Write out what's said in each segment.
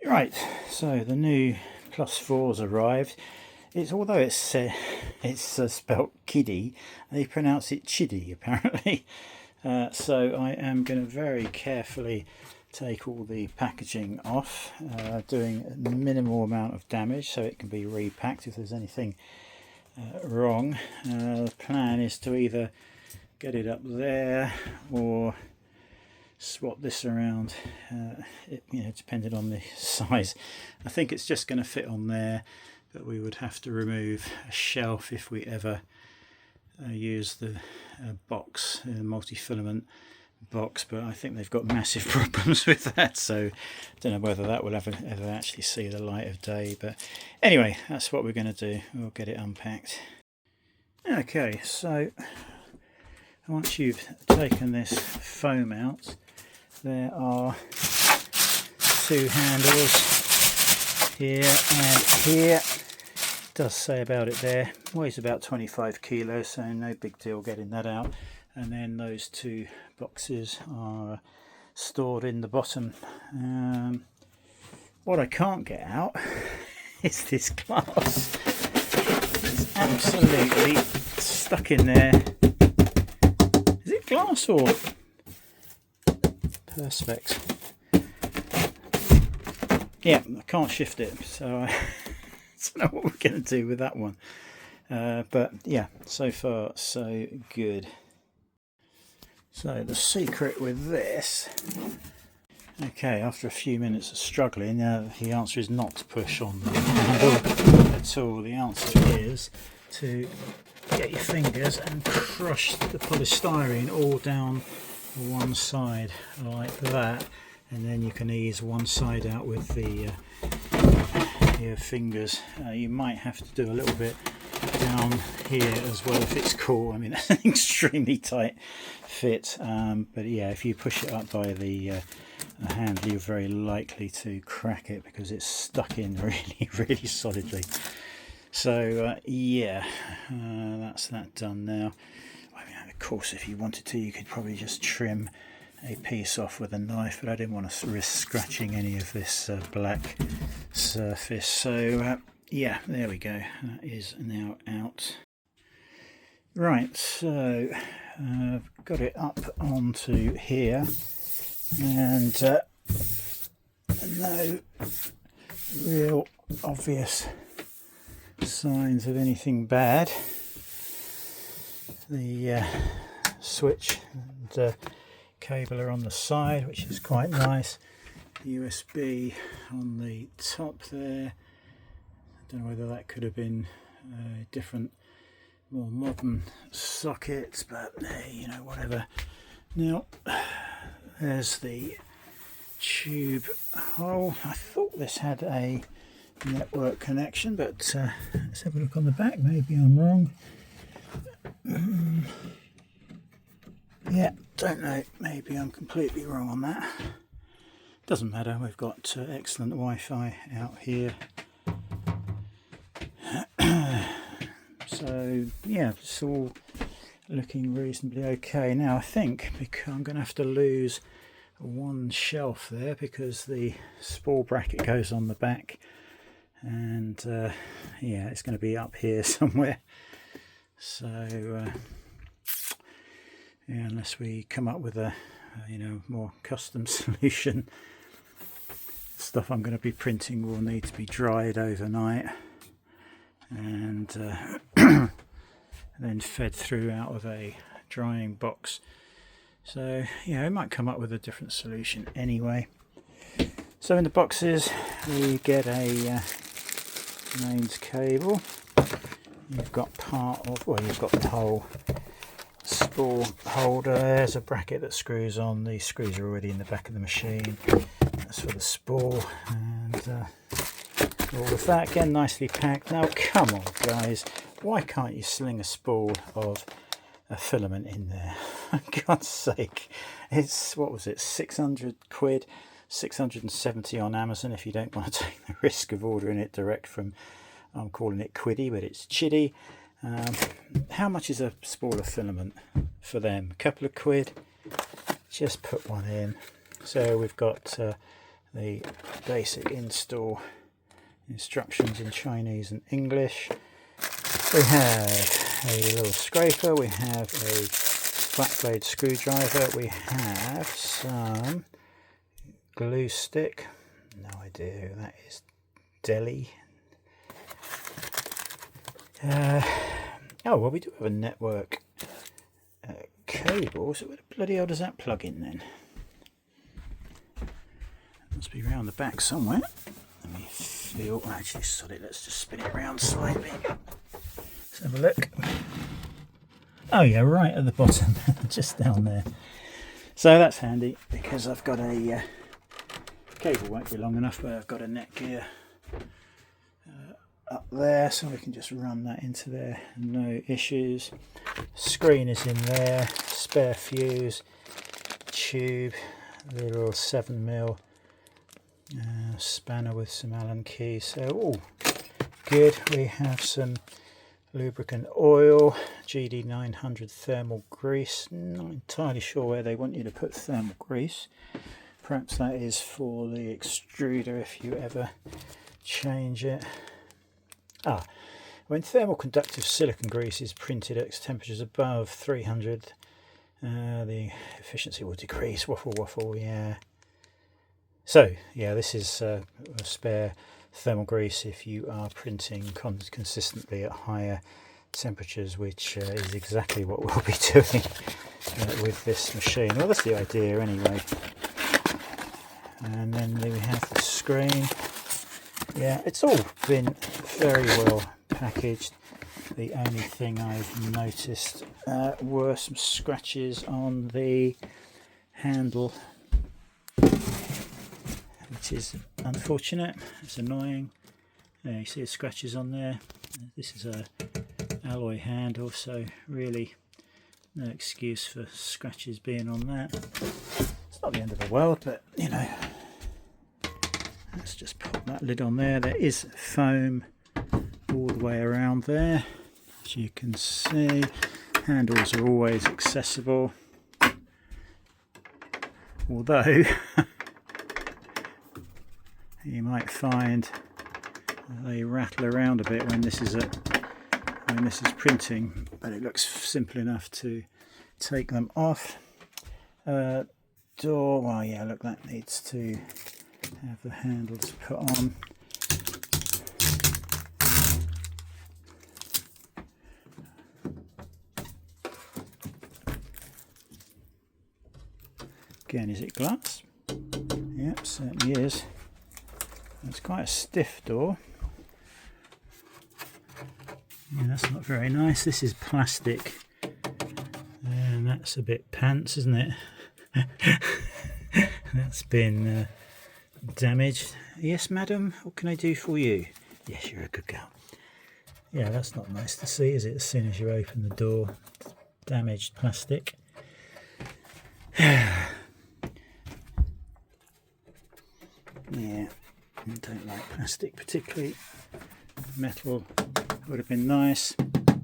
Right, so the new +4's arrived. Although it's spelt Qidi, they pronounce it Chidi apparently. So I am going to very carefully take all the packaging off, doing a minimal amount of damage so it can be repacked if there's anything wrong. The plan is to either get it up there or swap this around, depending on the size. I think it's just going to fit on there, but we would have to remove a shelf if we ever use the box, multi-filament box, but I think they've got massive problems with that, so I don't know whether that will ever actually see the light of day. But anyway, that's what we're going to do. We'll get it unpacked. Okay, so once you've taken this foam out, there are two handles here and here. It does say about it there, weighs about 25 kilos, so no big deal getting that out. And then those two boxes are stored in the bottom. What I can't get out is this glass. It's absolutely stuck in there. Is it glass or perspex? Yeah, I can't shift it, so I don't know what we're going to do with that one. But yeah, so far so good. So the secret with this, okay, after a few minutes of struggling, the answer is not to push on the handle at all. The answer is to get your fingers and crush the polystyrene all down one side like that, and then you can ease one side out with the your fingers. You might have to do a little bit down here as well if it's cool. I mean, that's an extremely tight fit, but yeah, if you push it up by the handle, you're very likely to crack it because it's stuck in really solidly. So yeah, that's that done now. I mean, of course, if you wanted to, you could probably just trim a piece off with a knife, but I didn't want to risk scratching any of this black surface. So yeah, there we go. That is now out. Right, so I've got it up onto here, and no real obvious signs of anything bad. The switch and cable are on the side, which is quite nice. The USB on the top there. I don't know whether that could have been different, more modern sockets, but you know, whatever. Now there's the tube hole. I thought this had a network connection, but let's have a look on the back. Maybe I'm wrong. Yeah, don't know, maybe I'm completely wrong on that. Doesn't matter, we've got excellent Wi-Fi out here. So yeah, it's all looking reasonably okay. Now I think I'm going to have to lose one shelf there because the spool bracket goes on the back, and yeah, it's going to be up here somewhere. So yeah, unless we come up with a more custom solution, stuff I'm going to be printing will need to be dried overnight and then fed through out of a drying box. So yeah, we might come up with a different solution anyway. So in the boxes we get a mains cable. You've got you've got the whole spool holder. There's a bracket that screws on. These screws are already in the back of the machine. That's for the spool, and all of that again nicely packed. Now come on guys, why can't you sling a spool of a filament in there? For God's sake, it's, what was it, 600 quid, 670 on Amazon if you don't want to take the risk of ordering it direct from, I'm calling it Qidi, but it's Chidi. How much is a spool of filament for them? A couple of quid. Just put one in. So we've got the basic install instructions in Chinese and English. We have a little scraper, we have a flat blade screwdriver, we have some glue stick, no idea who that is, Delhi. Oh well, we do have a network cable, so where the bloody hell does that plug in then? It must be round the back somewhere. Let me feel, actually sod it, let's just spin it around slightly. Let's have a look. Oh yeah, right at the bottom, just down there. So that's handy because I've got a cable won't be long enough, but I've got a netgear up there, so we can just run that into there, no issues. Screen is in there, spare fuse, tube, little 7mm spanner with some Allen keys, so all good. We have some lubricant oil, GD 900 thermal grease, not entirely sure where they want you to put thermal grease, perhaps that is for the extruder if you ever change it. When thermal conductive silicone grease is printed at temperatures above 300, the efficiency will decrease. Waffle, yeah. So, yeah, this is a spare thermal grease if you are printing consistently at higher temperatures, which is exactly what we'll be doing with this machine. Well, that's the idea anyway. And then we have the screen. Yeah, it's all been very well packaged. The only thing I've noticed were some scratches on the handle, which is unfortunate. It's annoying. You see the scratches on there. This is a alloy handle, so really no excuse for scratches being on that. It's not the end of the world, but you know, let's just pop that lid on there. There is foam all the way around there, as you can see. Handles are always accessible, although you might find they rattle around a bit when this is printing, but it looks simple enough to take them off. Door, well yeah, look, that needs to have the handles put on. Again, is it glass? Yep, certainly is. It's quite a stiff door. Yeah, that's not very nice. This is plastic, and that's a bit pants, isn't it? That's been damaged. Yes, madam, what can I do for you? Yes, you're a good girl. Yeah, that's not nice to see, is it? As soon as you open the door, damaged plastic. Yeah, I don't like plastic particularly. Metal would have been nice.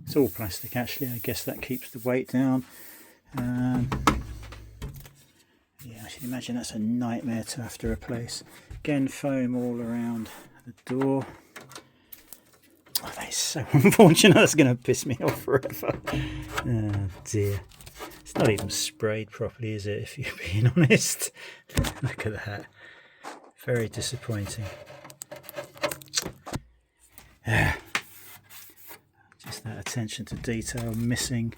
It's all plastic actually, I guess that keeps the weight down. Yeah, I should imagine that's a nightmare to have to replace. Again, foam all around the door. Oh, that is so unfortunate, that's going to piss me off forever. Oh dear. It's not even sprayed properly, is it, if you're being honest? Look at that. Very disappointing. Just that attention to detail missing.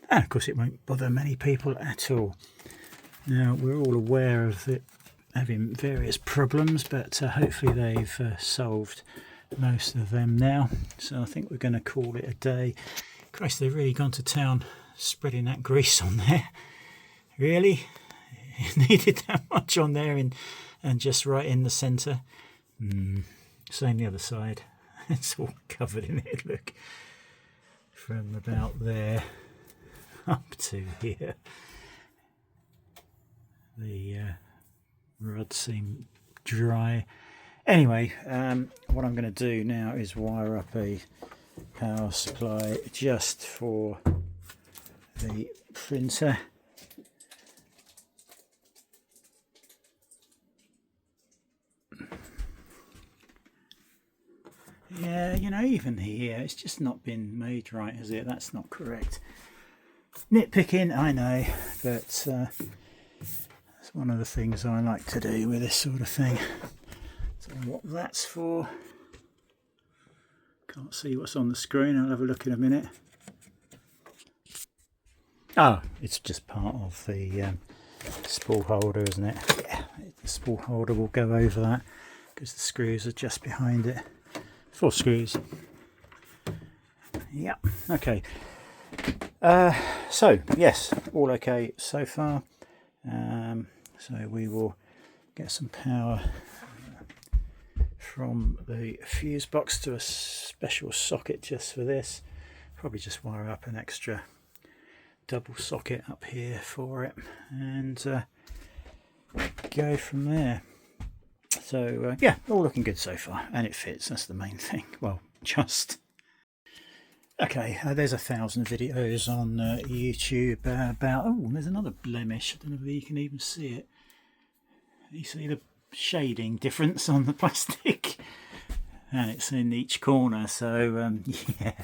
And of course it won't bother many people at all. Now we're all aware of it having various problems, but hopefully they've solved most of them now. So I think we're going to call it a day. Christ, they've really gone to town spreading that grease on there. Really? It needed that much on there and just right in the centre. Same the other side. It's all covered in it, look. From about there up to here. The rods seem dry. Anyway, what I'm going to do now is wire up a power supply just for the printer. you know, even here, it's just not been made right, has it? That's not correct. Nitpicking, I know, but it's one of the things I like to do with this sort of thing. So what that's for, can't see what's on the screen. I'll have a look in a minute. Oh, it's just part of the spool holder, isn't it? Yeah, the spool holder will go over that because the screws are just behind it. 4 screws. Yeah, okay. So yes, all okay so far. So we will get some power from the fuse box to a special socket just for this. Probably just wire up an extra double socket up here for it and go from there. So yeah, all looking good so far, and it fits. That's the main thing. Well, just okay. There's 1,000 videos on YouTube about. Oh, there's another blemish. I don't know if you can even see it. You see the shading difference on the plastic, and it's in each corner. So yeah,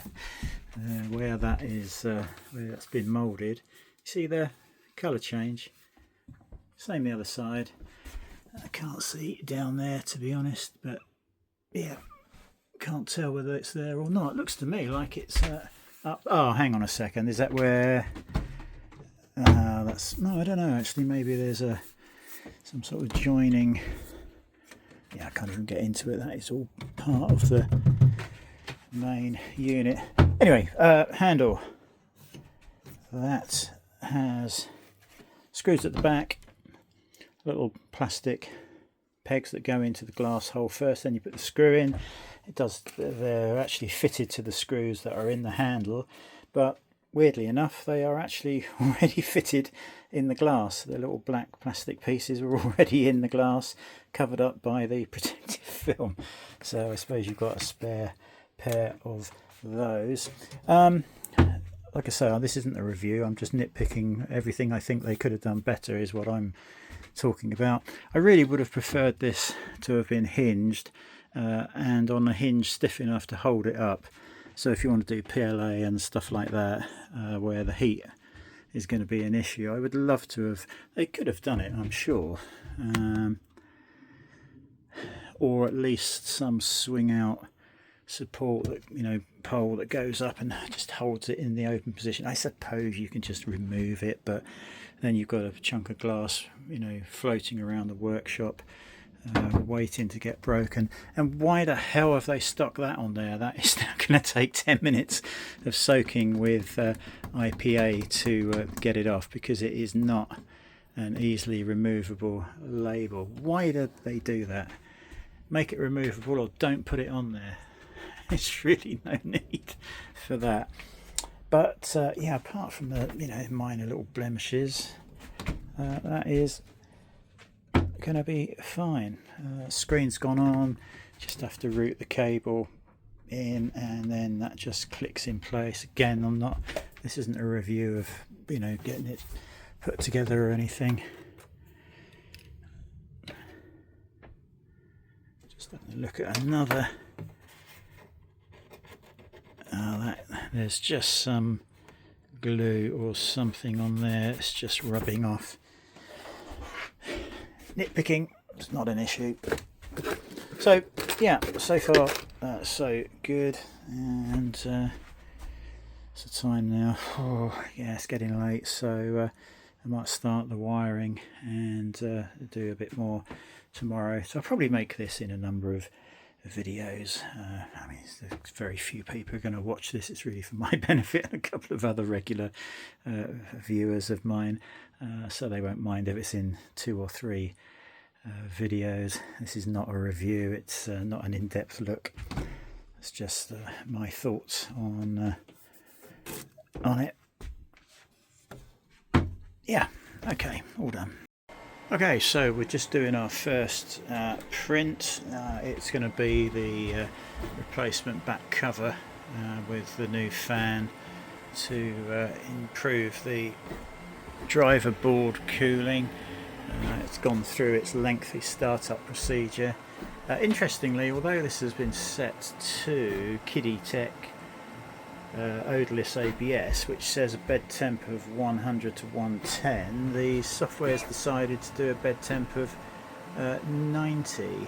where that is, where that's been moulded. You see the colour change. Same the other side. I can't see down there, to be honest, but yeah, can't tell whether it's there or not. It looks to me like it's up. Oh, hang on a second. Is that where? That's no, I don't know. Actually, maybe there's some sort of joining. Yeah, I can't even get into it. That is all part of the main unit. Anyway, handle. That has screws at the back. Little plastic pegs that go into the glass hole first, then you put the screw in. They're actually fitted to the screws that are in the handle, but weirdly enough they are actually already fitted in the glass. The little black plastic pieces are already in the glass, covered up by the protective film. So I suppose you've got a spare pair of those. Like I say, this isn't a review, I'm just nitpicking. Everything I think they could have done better is what I'm talking about. I really would have preferred this to have been hinged and on a hinge stiff enough to hold it up. So if you want to do PLA and stuff like that, where the heat is going to be an issue, I would love to have, they could have done it, I'm sure, or at least some swing out support, that, you know, pole that goes up and just holds it in the open position. I suppose you can just remove it, but then you've got a chunk of glass, you know, floating around the workshop, waiting to get broken. And why the hell have they stuck that on there? That is now going to take 10 minutes of soaking with IPA to get it off, because it is not an easily removable label. Why did they do that? Make it removable or don't put it on there. It's really no need for that. But yeah, apart from the, you know, minor little blemishes, that is going to be fine. Screen's gone on, just have to route the cable in and then that just clicks in place. Again, this isn't a review of, you know, getting it put together or anything. Just having a look at another. There's just some glue or something on there. It's just rubbing off. Nitpicking, it's not an issue. So yeah, so far so good. And it's the time now. Oh yeah, it's getting late, so I might start the wiring and do a bit more tomorrow. So I'll probably make this in a number of videos. I mean, there's very few people are going to watch this. It's really for my benefit and a couple of other regular viewers of mine, so they won't mind if it's in 2 or 3 videos. This is not a review, it's not an in-depth look, it's just my thoughts on it. Yeah, okay, all done. Okay, so we're just doing our first print. It's going to be the replacement back cover with the new fan to improve the driver board cooling. It's gone through its lengthy startup procedure Interestingly, although this has been set to Qidi Odourless ABS, which says a bed temp of 100 to 110, the software has decided to do a bed temp of 90.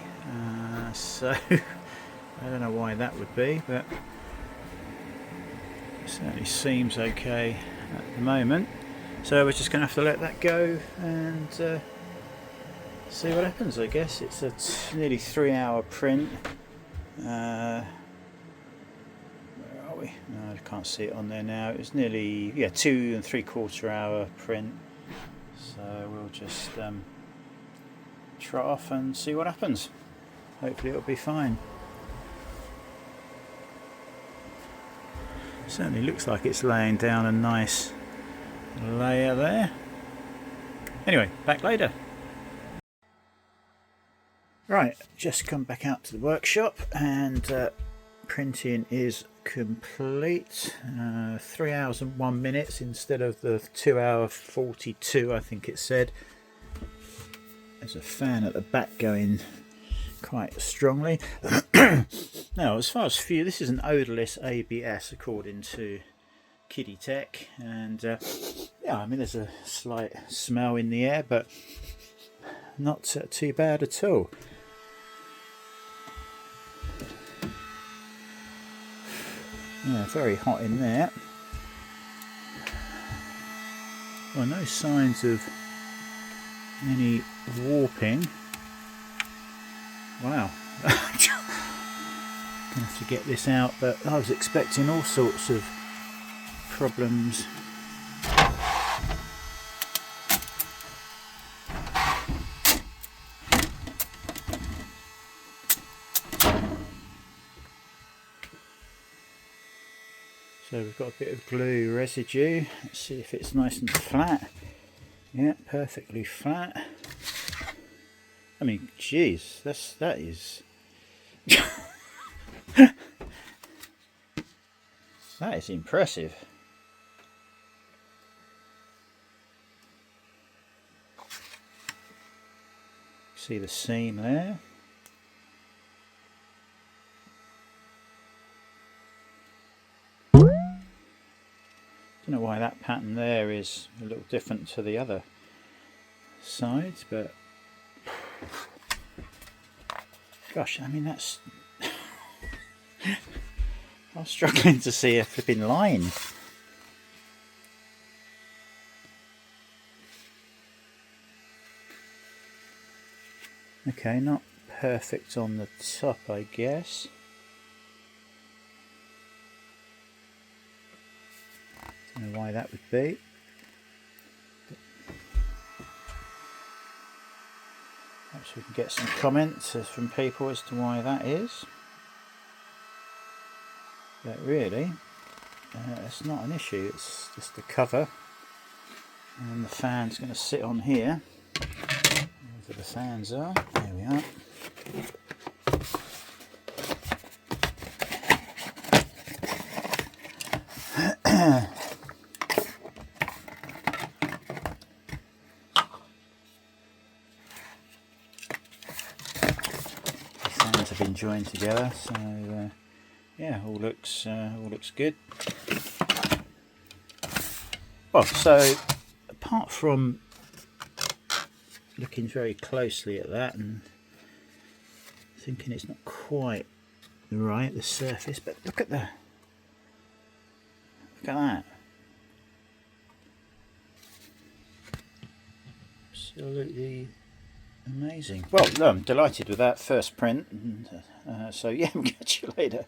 So I don't know why that would be, but it certainly seems okay at the moment. So we're just going to have to let that go and see what happens, I guess. It's a nearly 3-hour print. Where are we? No, I can't see it on there now. It was nearly 2 3/4 hour print. So we'll just trot off and see what happens. Hopefully it'll be fine. Certainly looks like it's laying down a nice layer there. Anyway, back later. Right, just come back out to the workshop and printing is complete. 3 hours and 1 minute instead of the 2 hour 42 I think it said. There's a fan at the back going quite strongly. Now, as far as fuel, this is an odourless ABS according to Qidi Tech, and yeah, I mean there's a slight smell in the air, but not too bad at all. Yeah, very hot in there. Well, no signs of any warping. Wow. Gonna have to get this out, but I was expecting all sorts of problems. So we've got a bit of glue residue. Let's see if it's nice and flat. Yeah, perfectly flat. I mean, geez, that is that is impressive. See the seam there. Don't know why that pattern there is a little different to the other sides, but gosh, I mean that's I'm struggling to see a flipping line. Okay, not perfect on the top, I guess. Don't know why that would be. Perhaps we can get some comments from people as to why that is. But really, it's not an issue, it's just the cover. And the fan's going to sit on here. Wherever the fans are, there we are. Have been joined together, so yeah, all looks good. Well, so apart from looking very closely at that and thinking it's not quite right, the surface, but look at that. Absolutely amazing. Well, I'm delighted with that first print, so yeah, we'll catch you later.